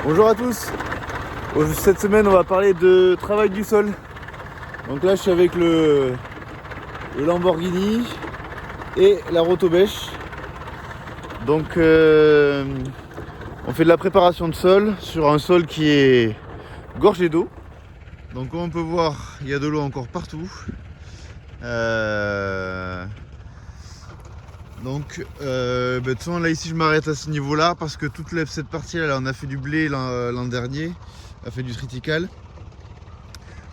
Bonjour à tous. Cette semaine on va parler de travail du sol. Donc là je suis avec le Lamborghini et la Rotobèche. Donc on fait de la préparation de sol sur un sol qui est gorgé d'eau. Donc comme on peut voir, il y a de l'eau encore partout. Donc de toute façon là ici je m'arrête à ce niveau là parce que toute cette partie là on a fait du blé l'an dernier, on a fait du triticale.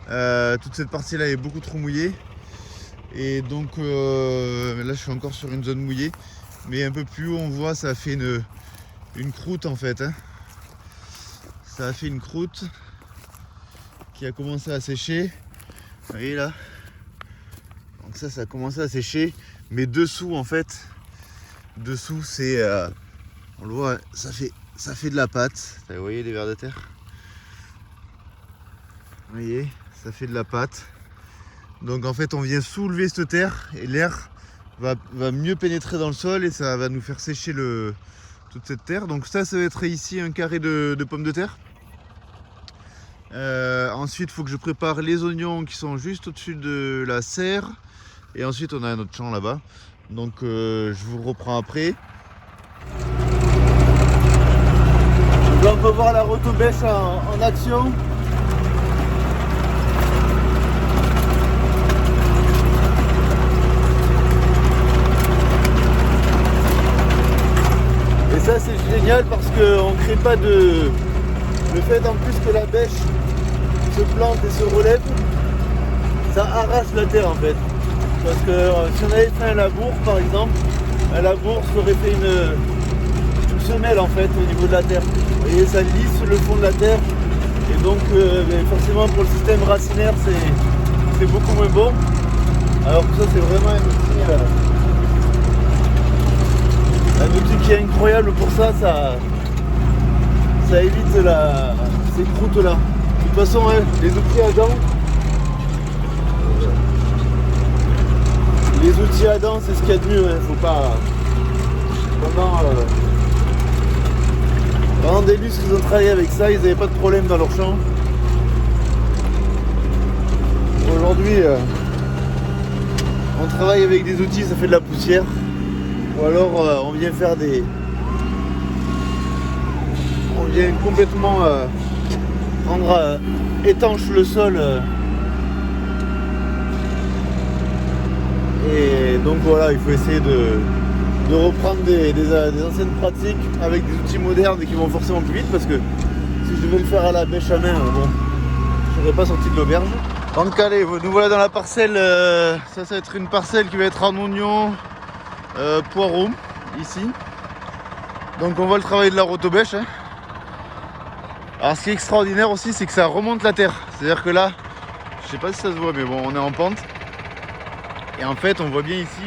Toute cette partie là est beaucoup trop mouillée et donc là je suis encore sur une zone mouillée, mais un peu plus haut on voit ça a fait une croûte en fait, hein. Ça a fait une croûte qui a commencé à sécher, vous voyez là. Donc ça a commencé à sécher, mais dessous en fait, dessous c'est on le voit, ça fait de la pâte. Vous voyez les vers de terre, vous voyez, ça fait de la pâte. Donc en fait on vient soulever cette terre et l'air va mieux pénétrer dans le sol et ça va nous faire sécher toute cette terre. Donc ça va être ici un carré de pommes de terre. Ensuite il faut que je prépare les oignons qui sont juste au-dessus de la serre. Et ensuite on a un autre champ là-bas. Donc je vous reprends après. Donc là on peut voir la Rotobèche en action. Et ça c'est génial parce qu'on ne crée pas de... Le fait en plus que la bêche se plante et se relève, ça arrache la terre en fait. Parce que si on avait fait un labour par exemple, un labour serait fait une semelle en fait au niveau de la terre. Vous voyez, ça lisse le fond de la terre et donc forcément pour le système racinaire c'est beaucoup moins bon. Alors que ça c'est vraiment un outil qui est incroyable pour ça, ça évite ces croûtes là. De toute façon hein, les outils à dents, les outils à dents c'est ce qu'il y a de mieux, hein. Faut pas pendant des lustres ils ont travaillé avec ça, ils n'avaient pas de problème dans leur champ. Aujourd'hui on travaille avec des outils, ça fait de la poussière. Ou alors on vient faire on vient complètement rendre étanche le sol. Et donc voilà, il faut essayer de reprendre des anciennes pratiques avec des outils modernes et qui vont forcément plus vite, parce que si je devais le faire à la bêche à main, bon, je serais pas sorti de l'auberge. Donc allez, nous voilà dans la parcelle, ça va être une parcelle qui va être en oignon, poireaux, ici. Donc on voit le travail de la Rotobèche, hein. Alors ce qui est extraordinaire aussi, c'est que ça remonte la terre. C'est-à-dire que là, je sais pas si ça se voit, mais bon, on est en pente. Et en fait, on voit bien ici,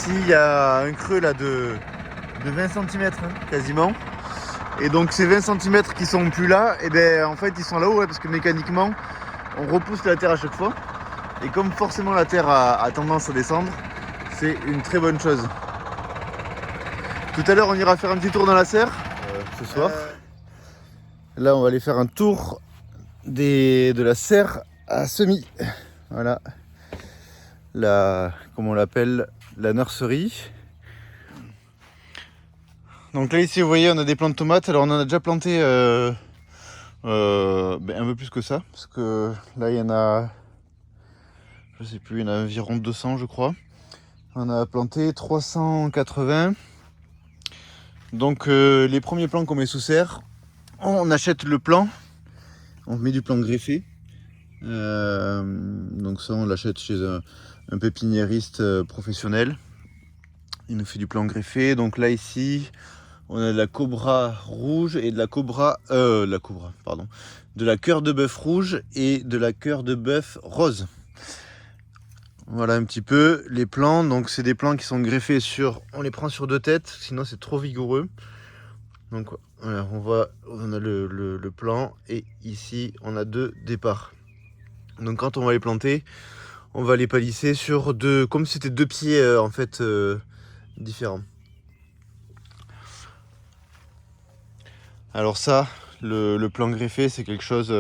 il y a un creux là de 20 cm hein, quasiment. Et donc ces 20 cm qui sont plus là, et ben en fait ils sont là-haut, ouais, parce que mécaniquement, on repousse la terre à chaque fois. Et comme forcément la terre a tendance à descendre, c'est une très bonne chose. Tout à l'heure, on ira faire un petit tour dans la serre ce soir. Là, on va aller faire un tour de la serre à semis. Voilà. Comment on l'appelle, la nurserie. Donc là, ici, vous voyez, on a des plants de tomates. Alors, on en a déjà planté un peu plus que ça. Parce que là, il y en a, je sais plus, il y en a environ 200, je crois. On a planté 380. Donc les premiers plants qu'on met sous serre, on achète le plant, on met du plant greffé. Donc ça on l'achète chez un pépiniériste professionnel. Il nous fait du plant greffé. Donc là ici on a de la cobra rouge et de la de la cœur de bœuf rouge et de la cœur de bœuf rose. Voilà un petit peu les plants. Donc c'est des plants qui sont greffés on les prend sur 2 têtes, sinon c'est trop vigoureux. Donc voilà, on a le plan et ici on a 2 départs. Donc quand on va les planter, on va les palisser sur comme si c'était 2 pieds en fait différents. Alors ça, le plan greffé, c'est quelque chose,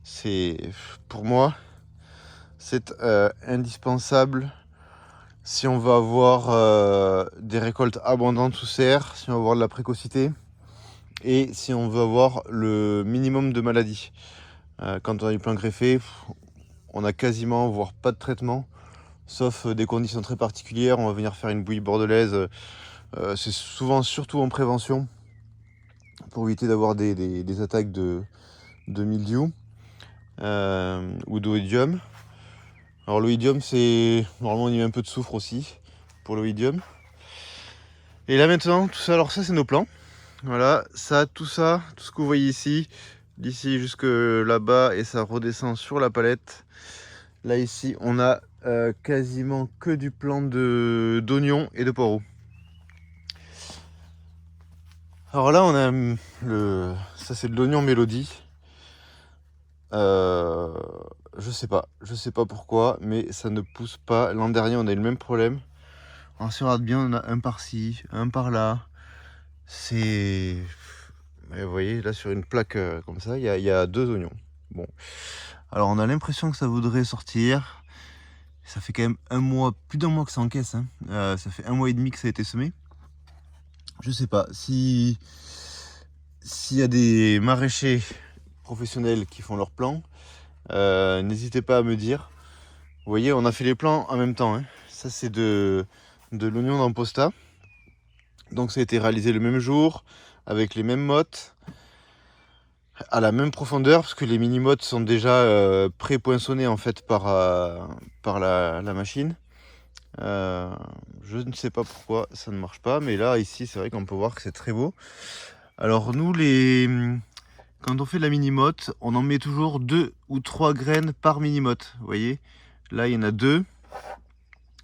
c'est pour moi, c'est indispensable si on veut avoir des récoltes abondantes sous serre, si on veut avoir de la précocité et si on veut avoir le minimum de maladies. Quand on a du plan greffé, on a quasiment, voire pas de traitement, sauf des conditions très particulières. On va venir faire une bouillie bordelaise. C'est souvent surtout en prévention pour éviter d'avoir des attaques de mildiou ou d'oïdium. Alors l'oïdium, c'est normalement on y met un peu de soufre aussi pour l'oïdium. Et là maintenant, tout ça, alors ça c'est nos plants. Voilà, ça, tout ce que vous voyez ici, d'ici jusque là-bas, et ça redescend sur la palette. Là ici, on a quasiment que du plant d'oignons et de poireaux. Alors là, on a ça c'est de l'oignon mélodie. Je sais pas pourquoi, mais ça ne pousse pas. L'an dernier, on a eu le même problème. Alors si on regarde bien, on a un par-ci, un par-là. C'est... Vous voyez, là sur une plaque comme ça, il y a 2 oignons. Bon. Alors on a l'impression que ça voudrait sortir. Ça fait quand même un mois, plus d'un mois que ça encaisse. Hein. Ça fait 1 mois et demi que ça a été semé. Je sais pas, s'il y a des maraîchers professionnels qui font leurs plans, n'hésitez pas à me dire. Vous voyez, on a fait les plans en même temps. Hein. Ça c'est de l'oignon d'Amposta. Donc ça a été réalisé le même jour, avec les mêmes mottes, à la même profondeur, parce que les mini-mottes sont déjà pré-poinçonnées en fait par la machine. Je ne sais pas pourquoi ça ne marche pas, mais là ici c'est vrai qu'on peut voir que c'est très beau. Alors nous quand on fait de la mini-motte, on en met toujours 2 ou 3 graines par mini-motte. Vous voyez, là il y en a 2,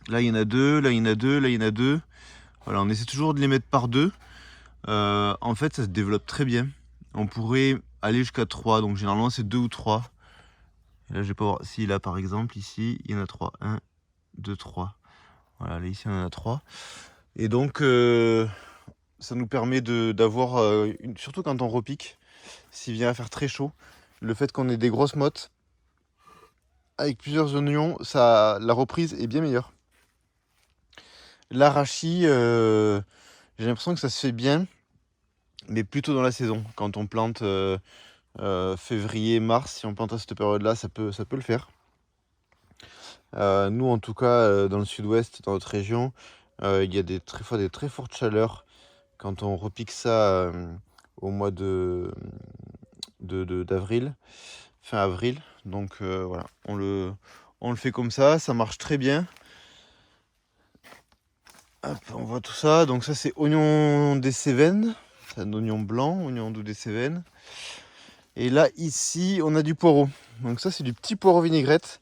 là il y en a 2, là il y en a 2, là il y en a 2. Voilà, on essaie toujours de les mettre par 2. En fait ça se développe très bien. On pourrait aller jusqu'à 3, donc généralement c'est 2 ou 3. Et là je vais pas voir, si là par exemple ici il y en a 3, 1, 2, 3. Voilà, là ici on en a 3. Et donc ça nous permet d'avoir, surtout quand on repique, s'il vient à faire très chaud, le fait qu'on ait des grosses mottes avec plusieurs oignons, la reprise est bien meilleure. L'arachis, j'ai l'impression que ça se fait bien, mais plutôt dans la saison. Quand on plante février, mars, si on plante à cette période-là, ça peut le faire. Nous, en tout cas, dans le sud-ouest, dans notre région, il y a des très fortes chaleurs quand on repique ça au mois d'avril, fin avril. Donc voilà, on le fait comme ça marche très bien. Hop, on voit tout ça. Donc ça c'est oignon des Cévennes, c'est un oignon blanc, oignon doux des Cévennes. Et là ici on a du poireau. Donc ça c'est du petit poireau vinaigrette.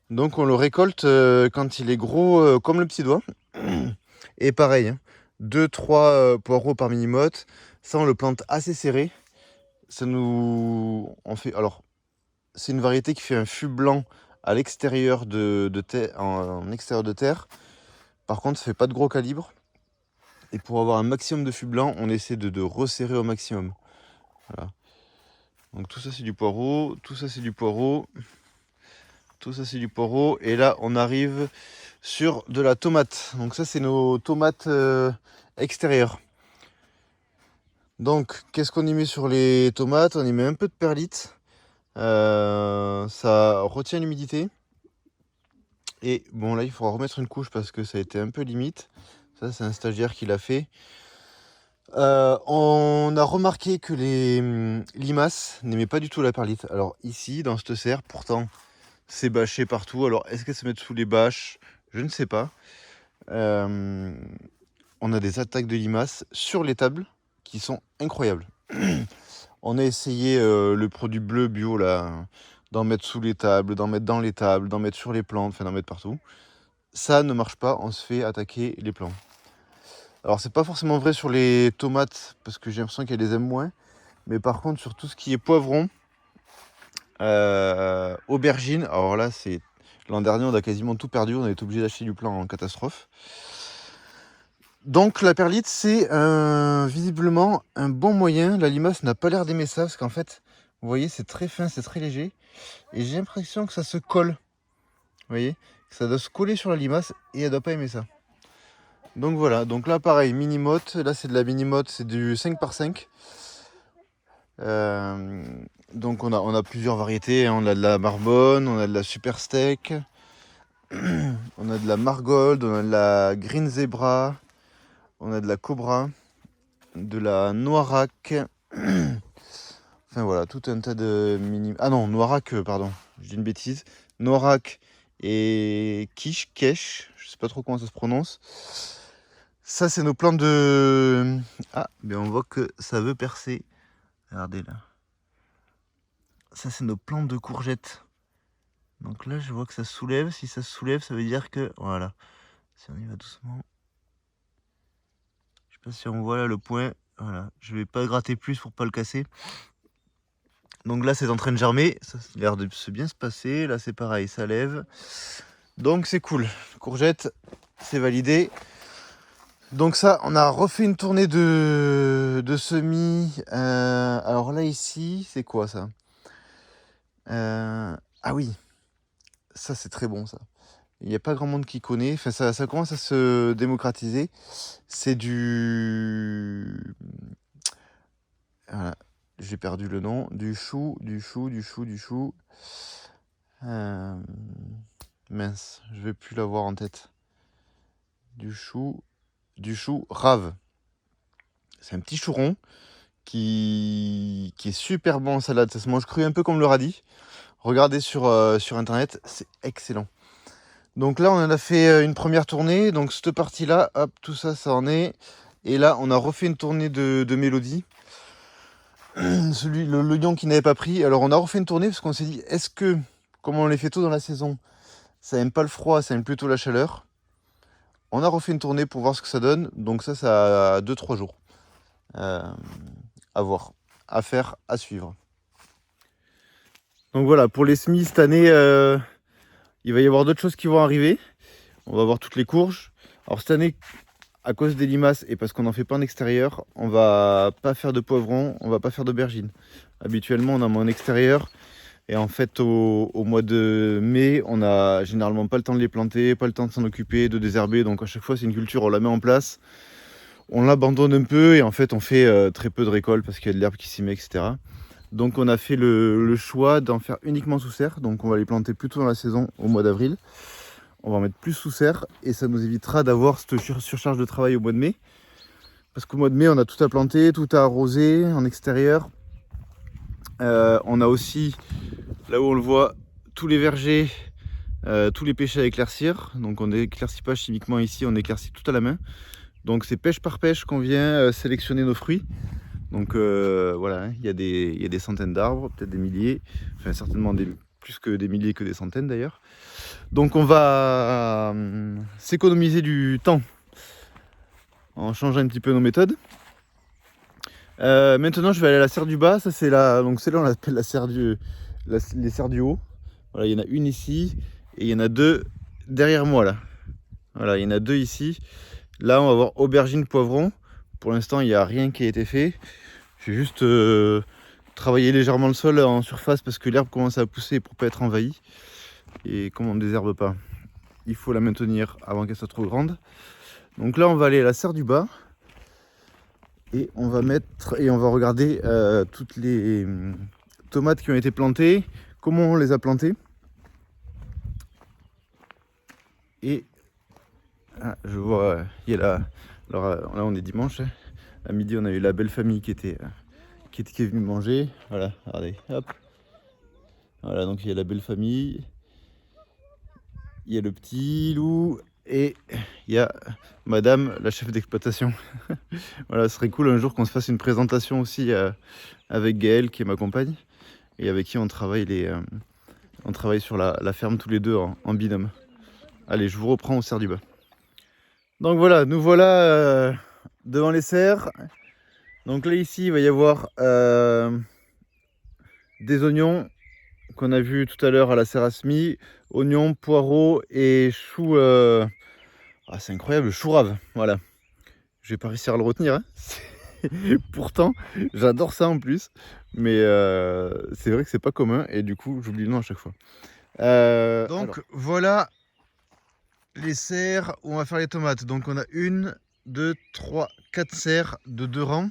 Donc on le récolte quand il est gros comme le petit doigt. Et pareil, 2-3 poireaux par mini-motte. Ça on le plante assez serré. Ça nous... Alors c'est une variété qui fait un fût blanc à l'extérieur de terre, en extérieur de terre. Par contre ça fait pas de gros calibre. Et pour avoir un maximum de fût blanc, on essaie de resserrer au maximum. Voilà. Donc tout ça c'est du poireau, tout ça c'est du poireau. Tout ça c'est du poireau. Et là on arrive sur de la tomate. Donc ça c'est nos tomates extérieures. Donc qu'est-ce qu'on y met sur les tomates? On y met un peu de perlite. Ça retient l'humidité. Et bon là il faudra remettre une couche parce que ça a été un peu limite. Ça c'est un stagiaire qui l'a fait. On a remarqué que les limaces n'aimaient pas du tout la perlite. Alors ici dans cette serre pourtant c'est bâché partout. Alors est-ce qu'elles se mettent sous les bâches? Je ne sais pas. On a des attaques de limaces sur les tables qui sont incroyables. On a essayé le produit bleu bio là, d'en mettre sous les tables, d'en mettre dans les tables, d'en mettre sur les plantes, enfin d'en mettre partout. Ça ne marche pas, on se fait attaquer les plants. Alors c'est pas forcément vrai sur les tomates parce que j'ai l'impression qu'elles les aiment moins. Mais par contre sur tout ce qui est poivron, aubergine, alors là c'est... L'an dernier on a quasiment tout perdu, on a été obligé d'acheter du plant en catastrophe. Donc la perlite, c'est visiblement un bon moyen. La limace n'a pas l'air d'aimer ça, parce qu'en fait, vous voyez, c'est très fin, c'est très léger. Et j'ai l'impression que ça se colle. Vous voyez, que ça doit se coller sur la limace et elle doit pas aimer ça. Donc voilà, donc là pareil, mini-motte. Là c'est de la mini-motte, c'est du 5x5. Donc on a plusieurs variétés, hein. On a de la Marbonne, on a de la Super Steak, on a de la Margold, on a de la Green Zebra, on a de la Cobra, de la Noirac. Enfin voilà, tout un tas de mini... Ah non, Noirac, pardon, je dis une bêtise. Noirac et Quiche, je sais pas trop comment ça se prononce. Ça c'est nos plants de... Ah, mais on voit que ça veut percer. Regardez là. Ça c'est nos plantes de courgettes. Donc là je vois que ça se soulève. Si ça se soulève, ça veut dire que... Voilà. Si on y va doucement. Je sais pas si on voit là le point. Voilà. Je vais pas gratter plus pour pas le casser. Donc là c'est en train de germer. Ça a l'air de bien se passer. Là c'est pareil, ça lève. Donc c'est cool. Courgette, c'est validé. Donc ça, on a refait une tournée de semis. Alors là ici, c'est quoi ça? Ah oui, ça c'est très bon ça. Il n'y a pas grand monde qui connaît. Enfin, ça commence à se démocratiser. C'est du... Voilà, j'ai perdu le nom. Du chou. Mince, je vais plus l'avoir en tête. Du chou rave. C'est un petit chou rond qui est super bon en salade. Ça se mange cru un peu comme le radis. Regardez sur internet, c'est excellent. Donc là, on en a fait une première tournée. Donc cette partie-là, hop, tout ça, ça en est. Et là, on a refait une tournée de mélodie. Le lion qui n'avait pas pris. Alors on a refait une tournée parce qu'on s'est dit, est-ce que, comme on les fait tôt dans la saison, ça aime pas le froid, ça aime plutôt la chaleur. On a refait une tournée pour voir ce que ça donne. Donc ça a 2-3 jours. À voir, à faire, à suivre. Donc voilà, pour les semis cette année, il va y avoir d'autres choses qui vont arriver. On va voir toutes les courges. Alors cette année, à cause des limaces et parce qu'on n'en fait pas en extérieur, on va pas faire de poivrons, on va pas faire d'aubergines. Habituellement, on en met en extérieur. Et en fait, au mois de mai, on a généralement pas le temps de les planter, pas le temps de s'en occuper, de désherber. Donc à chaque fois, c'est une culture, on la met en place. On l'abandonne un peu et en fait, on fait très peu de récolte parce qu'il y a de l'herbe qui s'y met, etc. Donc on a fait le choix d'en faire uniquement sous serre. Donc on va les planter plutôt dans la saison, au mois d'avril. On va en mettre plus sous serre et ça nous évitera d'avoir cette surcharge de travail au mois de mai. Parce qu'au mois de mai, on a tout à planter, tout à arroser en extérieur. On a aussi, là où on le voit, tous les vergers, tous les pêchers à éclaircir. Donc on n'éclaircit pas chimiquement ici, on éclaircit tout à la main. Donc c'est pêche par pêche qu'on vient sélectionner nos fruits. Donc voilà, il y a des centaines d'arbres, peut-être des milliers, enfin certainement plus que des milliers que des centaines d'ailleurs. Donc on va s'économiser du temps en changeant un petit peu nos méthodes. Maintenant je vais aller à la serre du bas, ça c'est là, donc c'est là on l'appelle les serres du haut. Voilà, il y en a une ici et il y en a deux derrière moi là. Voilà, il y en a deux ici. Là on va voir aubergine, poivron. Pour l'instant il n'y a rien qui a été fait. J'ai juste travaillé légèrement le sol en surface parce que l'herbe commence à pousser pour pas être envahie. Et comme on ne désherbe pas, il faut la maintenir avant qu'elle soit trop grande. Donc là on va aller à la serre du bas. Et on va regarder toutes les tomates qui ont été plantées, comment on les a plantées. Et je vois, il y a là, alors là on est dimanche, hein. À midi on a eu la belle famille qui est venue manger. Voilà, regardez, hop. Voilà, donc il y a la belle famille, il y a le petit loup et il y a madame la chef d'exploitation. Voilà, ce serait cool un jour qu'on se fasse une présentation aussi avec Gaëlle qui est ma compagne et avec qui on travaille sur la ferme tous les deux en binôme. Allez, je vous reprends au serre du bas. Donc voilà, nous voilà devant les serres. Donc là ici il va y avoir des oignons qu'on a vu tout à l'heure à la serre à semis, oignons, poireaux et choux. C'est incroyable, chou rave, voilà. Je vais pas réussir à le retenir. Hein. Pourtant, j'adore ça en plus. Mais c'est vrai que c'est pas commun et du coup, j'oublie le nom à chaque fois. Donc voilà les serres où on va faire les tomates. Donc on a 1, 2, 3, 4 serres de 2 rangs.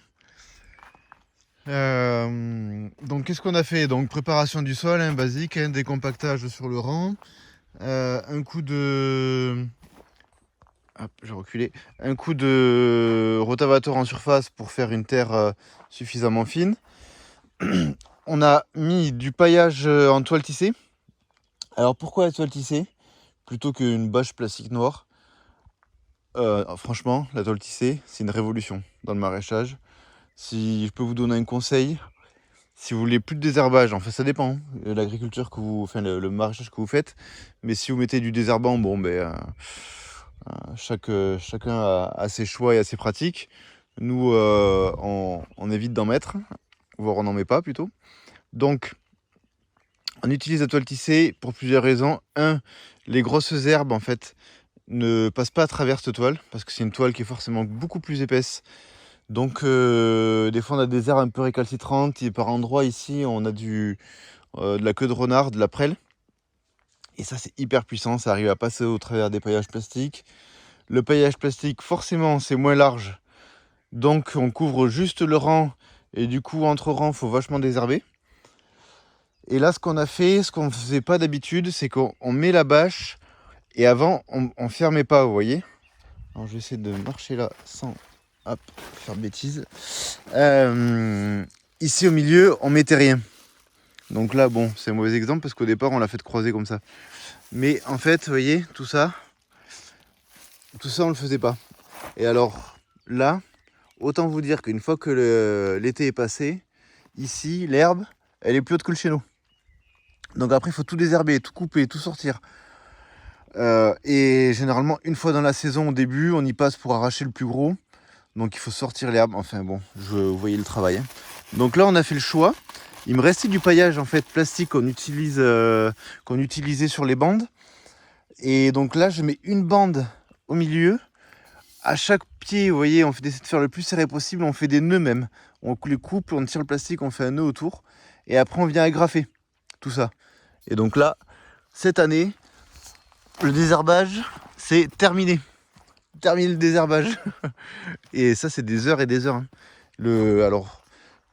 Donc qu'est-ce qu'on a fait? Donc préparation du sol, hein, basique, hein, décompactage sur le rang. Un coup de... Hop, j'ai reculé. Un coup de rotavator en surface pour faire une terre suffisamment fine. On a mis du paillage en toile tissée. Alors pourquoi la toile tissée plutôt qu'une bâche plastique noire? Franchement, la toile tissée, c'est une révolution dans le maraîchage. Si je peux vous donner un conseil, si vous voulez plus de désherbage, enfin ça dépend de l'agriculture que vous, enfin le maraîchage que vous faites, mais si vous mettez du désherbant, bon ben chacun a ses choix et a ses pratiques. Nous, on évite d'en mettre, voire on n'en met pas plutôt. Donc, on utilise la toile tissée pour plusieurs raisons. Un, les grosses herbes en fait ne passent pas à travers cette toile parce que c'est une toile qui est forcément beaucoup plus épaisse. Donc, des fois, on a des herbes un peu récalcitrantes. Et par endroits ici, on a de la queue de renard, de la prêle. Et ça, c'est hyper puissant. Ça arrive à passer au travers des paillages plastiques. Le paillage plastique, forcément, c'est moins large. Donc, on couvre juste le rang. Et du coup, entre rangs, il faut vachement désherber. Et là, ce qu'on a fait, ce qu'on ne faisait pas d'habitude, c'est qu'on met la bâche. Et avant, on fermait pas, vous voyez. Alors, je vais essayer de marcher là sans faire de bêtises. Ici, au milieu, on mettait rien. Donc là, bon, c'est un mauvais exemple parce qu'au départ, on l'a fait croiser comme ça. Mais en fait, vous voyez, tout ça, on le faisait pas. Et alors, là, autant vous dire qu'une fois que l'été est passé, ici, l'herbe, elle est plus haute que le chéneau. Donc après, il faut tout désherber, tout couper, tout sortir. Et généralement, une fois dans la saison, au début, on y passe pour arracher le plus gros. Donc il faut sortir l'herbe. Enfin bon, vous voyez le travail. Hein. Donc là, on a fait le choix. Il me restait du paillage en fait plastique qu'on utilisait sur les bandes. Et donc là, je mets une bande au milieu. À chaque pied, vous voyez, on essaie de faire le plus serré possible. On fait des nœuds même. On les coupe, on tire le plastique, on fait un nœud autour. Et après, on vient agrafer tout ça. Et donc là, cette année, le désherbage, c'est terminé. Terminé le désherbage. Et ça, c'est des heures et des heures. Hein. Alors,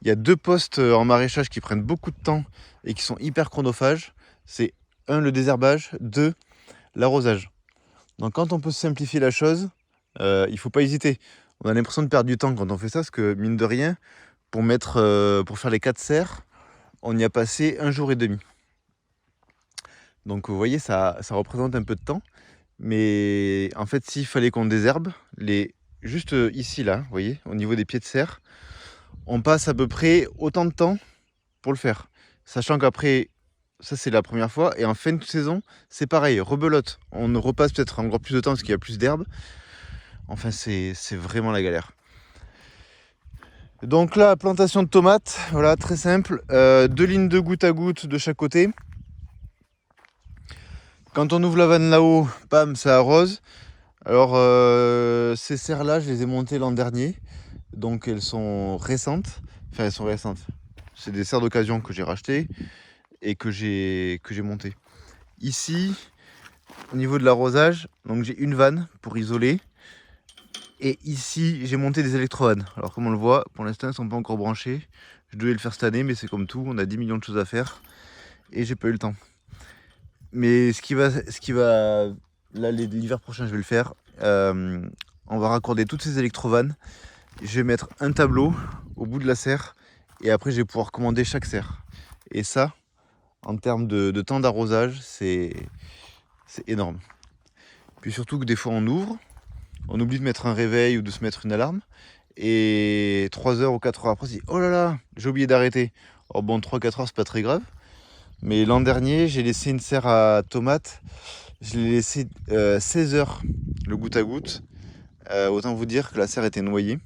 il y a 2 postes en maraîchage qui prennent beaucoup de temps et qui sont hyper chronophages. C'est 1, le désherbage, 2, l'arrosage. Donc quand on peut simplifier la chose, il ne faut pas hésiter. On a l'impression de perdre du temps quand on fait ça, parce que mine de rien, pour faire les 4 serres, on y a passé 1 jour et demi. Donc vous voyez, ça représente un peu de temps. Mais en fait, s'il fallait qu'on désherbe, juste ici, là, vous voyez, au niveau des pieds de serre, on passe à peu près autant de temps pour le faire. Sachant qu'après, ça c'est la première fois, et en fin de saison, c'est pareil, rebelote. On repasse peut-être encore plus de temps parce qu'il y a plus d'herbe. Enfin, c'est vraiment la galère. Donc là, plantation de tomates, voilà, très simple. 2 lignes de goutte à goutte de chaque côté. Quand on ouvre la vanne là-haut, bam, ça arrose. Alors, ces serres-là, je les ai montées l'an dernier. Donc, elles sont récentes. Enfin, elles sont récentes. C'est des serres d'occasion que j'ai rachetées et que j'ai montées. Ici, au niveau de l'arrosage, donc j'ai une vanne pour isoler. Et ici, j'ai monté des électrovannes. Alors, comme on le voit, pour l'instant, elles ne sont pas encore branchées. Je devais le faire cette année, mais c'est comme tout. On a 10 millions de choses à faire. Et j'ai pas eu le temps. Mais ce qui va là, l'hiver prochain, je vais le faire. On va raccorder toutes ces électrovannes. Je vais mettre un tableau au bout de la serre. Et après, je vais pouvoir commander chaque serre. Et ça, en termes de temps d'arrosage, c'est énorme. Puis surtout que des fois, on ouvre. On oublie de mettre un réveil ou de se mettre une alarme. Et 3 heures ou 4 heures après, on se dit « Oh là là, j'ai oublié d'arrêter ». Alors bon, 3-4 heures, c'est pas très grave. Mais l'an dernier, j'ai laissé une serre à tomates. Je l'ai laissé 16 heures, le goutte à goutte. Autant vous dire que la serre était noyée.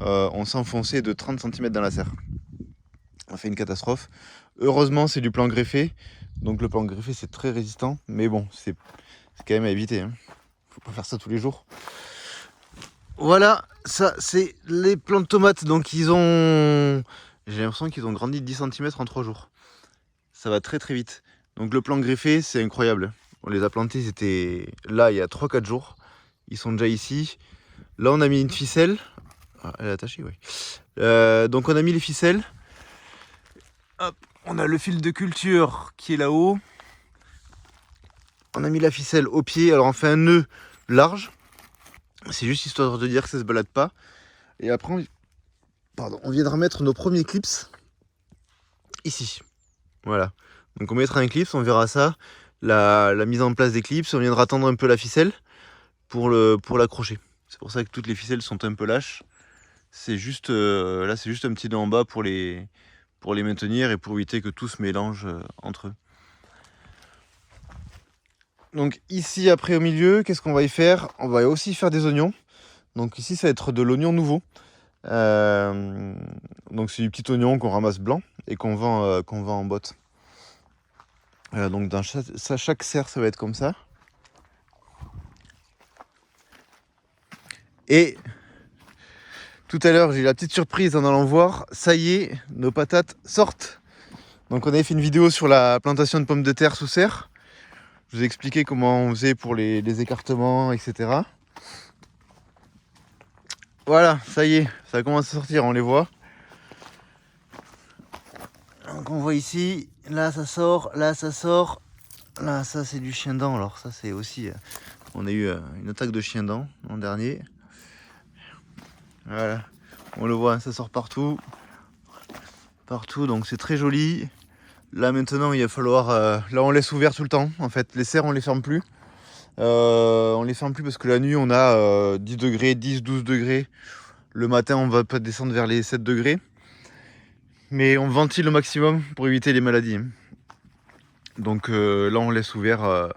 On s'enfonçait de 30 cm dans la serre. On fait une catastrophe. Heureusement, c'est du plan greffé. Donc le plan greffé, c'est très résistant. Mais bon, c'est quand même à éviter. Hein. Faut pas faire ça tous les jours. Voilà, ça c'est les plants de tomates. Donc ils ont... J'ai l'impression qu'ils ont grandi de 10 cm en 3 jours. Ça va très très vite. Donc le plant greffé, c'est incroyable. On les a plantés, c'était là il y a 3-4 jours. Ils sont déjà ici. Là on a mis une ficelle. Ah, elle est attachée, oui. Donc on a mis les ficelles. Hop, on a le fil de culture qui est là-haut. On a mis la ficelle au pied. Alors on fait un nœud large. C'est juste histoire de dire que ça se balade pas. Et après, on viendra mettre nos premiers clips ici. Voilà. Donc on mettra un clip, on verra ça. La mise en place des clips. On viendra tendre un peu la ficelle pour l'accrocher. C'est pour ça que toutes les ficelles sont un peu lâches. C'est juste là, c'est juste un petit nœud en bas pour les maintenir et pour éviter que tout se mélange entre eux. Donc ici après au milieu, qu'est-ce qu'on va y faire? On va aussi faire des oignons. Donc ici ça va être de l'oignon nouveau. Donc c'est du petit oignon qu'on ramasse blanc et qu'on vend en botte. Donc dans chaque serre ça va être comme ça. Et tout à l'heure j'ai eu la petite surprise en allant voir, ça y est, nos patates sortent. Donc on avait fait une vidéo sur la plantation de pommes de terre sous serre. Je vous ai expliqué comment on faisait pour les écartements, etc. Voilà, ça y est, ça commence à sortir, on les voit. Donc on voit ici, là ça sort, là ça sort. Là ça c'est du chien-dent, alors ça c'est aussi... on a eu une attaque de chien-dent l'an dernier. Voilà, on le voit, ça sort partout. Partout, donc c'est très joli. Là maintenant il va falloir... là on laisse ouvert tout le temps, en fait. Les serres on les ferme plus. On les ferme plus parce que la nuit on a 10 degrés, 10-12 degrés. Le matin on va pas descendre vers les 7 degrés. Mais on ventile au maximum pour éviter les maladies. Donc là on laisse ouvert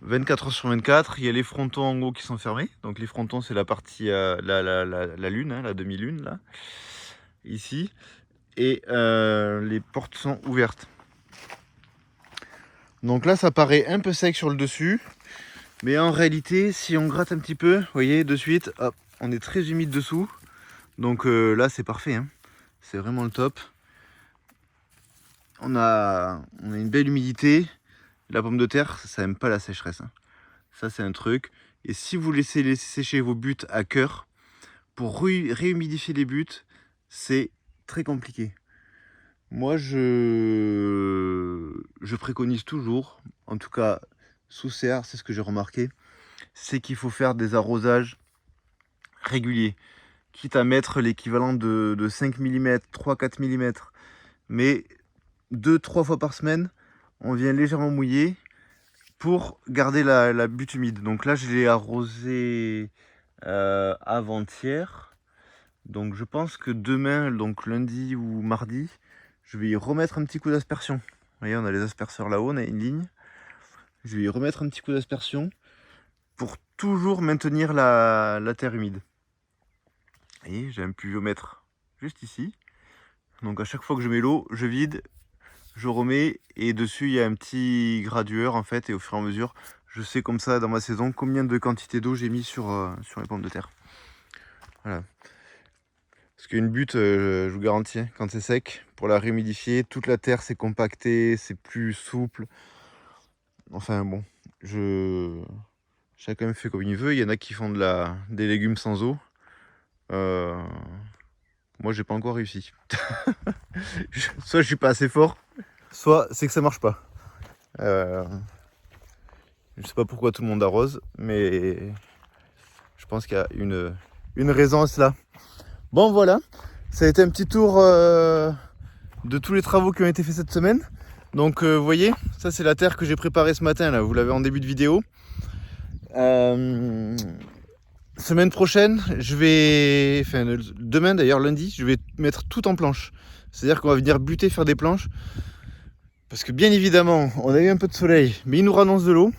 24 h sur 24. Il y a les frontons en haut qui sont fermés. Donc les frontons c'est la partie, la lune, hein, la demi-lune là. Ici. Et les portes sont ouvertes. Donc là ça paraît un peu sec sur le dessus. Mais en réalité si on gratte un petit peu, vous voyez de suite, hop, on est très humide dessous. Donc là c'est parfait, hein. C'est vraiment le top. On a une belle humidité. La pomme de terre, ça aime pas la sécheresse, hein. Ça c'est un truc. Et si vous laissez sécher vos buttes à cœur, pour réhumidifier les buttes, c'est très compliqué. Moi je préconise toujours, en tout cas sous serre, c'est ce que j'ai remarqué, c'est qu'il faut faire des arrosages réguliers. Quitte à mettre l'équivalent de 5 mm, 3-4 mm, mais 2-3 fois par semaine, on vient légèrement mouiller pour garder la butte humide. Donc là, je l'ai arrosé avant-hier. Donc je pense que demain, donc lundi ou mardi, je vais y remettre un petit coup d'aspersion. Vous voyez, on a les asperceurs là-haut, on a une ligne. Je vais y remettre un petit coup d'aspersion pour toujours maintenir la terre humide. Et j'ai un pluviomètre juste ici. Donc à chaque fois que je mets l'eau, je vide, je remets et dessus il y a un petit gradueur en fait, et au fur et à mesure je sais comme ça dans ma saison combien de quantité d'eau j'ai mis sur les pommes de terre. Voilà. Parce qu'une butte, je vous garantis, quand c'est sec, pour la réhumidifier, toute la terre s'est compactée, c'est plus souple. Enfin bon, chacun fait comme il veut. Il y en a qui font des légumes sans eau. Moi j'ai pas encore réussi. Soit je suis pas assez fort, soit c'est que ça marche pas. Je sais pas pourquoi tout le monde arrose, mais je pense qu'il y a une raison à cela. Bon voilà, ça a été un petit tour de tous les travaux qui ont été faits cette semaine. Donc vous voyez, ça c'est la terre que j'ai préparée ce matin, là, vous l'avez en début de vidéo. Semaine prochaine, demain d'ailleurs, lundi, je vais mettre tout en planche. C'est-à-dire qu'on va venir buter, faire des planches. Parce que bien évidemment, on a eu un peu de soleil, mais il nous annonce de l'eau.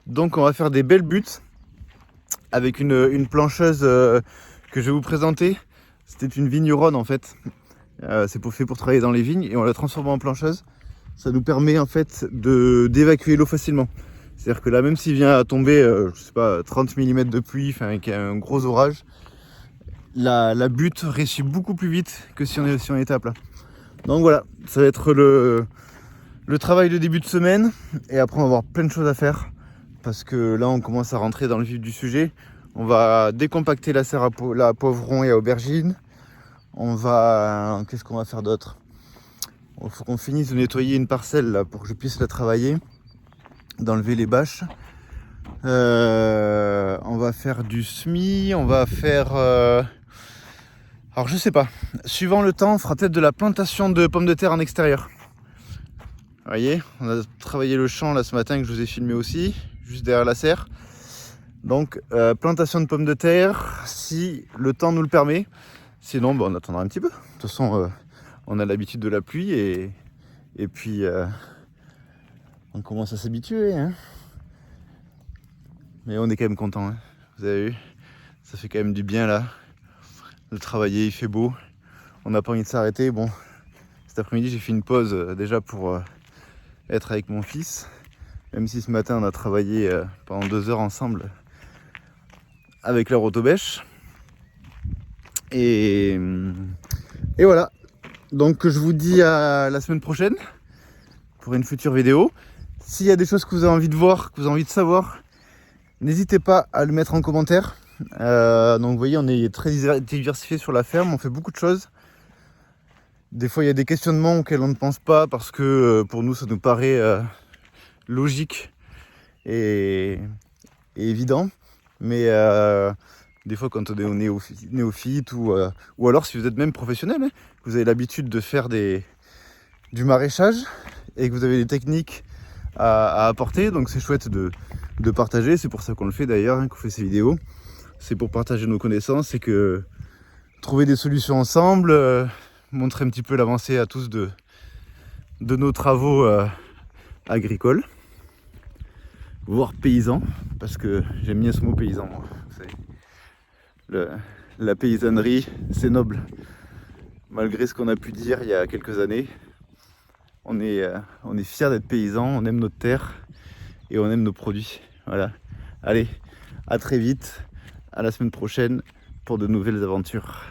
Donc on va faire des belles buttes avec une plancheuse que je vais vous présenter. C'était une vigneronne en fait. C'est fait pour travailler dans les vignes et on l'a transformée en plancheuse. Ça nous permet en fait d'évacuer l'eau facilement. C'est-à-dire que là, même s'il vient à tomber, je sais pas, 30 mm de pluie, enfin qu'il y a un gros orage, la butte réussit beaucoup plus vite que si on était à plat. Donc voilà, ça va être le travail de début de semaine, et après on va avoir plein de choses à faire parce que là on commence à rentrer dans le vif du sujet. On va décompacter la serre à poivron et à aubergine. Qu'est-ce qu'on va faire d'autre? Il faut qu'on finisse de nettoyer une parcelle là pour que je puisse la travailler, d'enlever les bâches. On va faire du semis, on va faire... Alors je sais pas, suivant le temps, on fera peut-être de la plantation de pommes de terre en extérieur. Vous voyez, on a travaillé le champ là ce matin que je vous ai filmé aussi, juste derrière la serre. Donc plantation de pommes de terre, si le temps nous le permet. Sinon, on attendra un petit peu. De toute façon, on a l'habitude de la pluie et puis on commence à s'habituer. Hein. Mais on est quand même content. Hein. Vous avez vu, ça fait quand même du bien là de travailler. Il fait beau. On n'a pas envie de s'arrêter. Bon, cet après-midi, j'ai fait une pause déjà pour être avec mon fils. Même si ce matin, on a travaillé pendant 2 heures ensemble avec leur autobêche. Et voilà, donc je vous dis à la semaine prochaine pour une future vidéo. S'il y a des choses que vous avez envie de voir, que vous avez envie de savoir, n'hésitez pas à le mettre en commentaire. Donc vous voyez, on est très diversifié sur la ferme, on fait beaucoup de choses. Des fois il y a des questionnements auxquels on ne pense pas parce que pour nous ça nous paraît logique et évident. Mais des fois quand on est néophyte ou alors si vous êtes même professionnel, hein, que vous avez l'habitude de faire du maraîchage et que vous avez des techniques à apporter, donc c'est chouette de partager. C'est pour ça qu'on le fait d'ailleurs, hein, qu'on fait ces vidéos. C'est pour partager nos connaissances et que trouver des solutions ensemble, montrer un petit peu l'avancée à tous de nos travaux agricoles, voire paysans, parce que j'aime bien ce mot paysan moi. Vous savez. La paysannerie, c'est noble. Malgré ce qu'on a pu dire il y a quelques années, on est fiers d'être paysans, on aime notre terre et on aime nos produits. Voilà. Allez, à très vite, à la semaine prochaine pour de nouvelles aventures.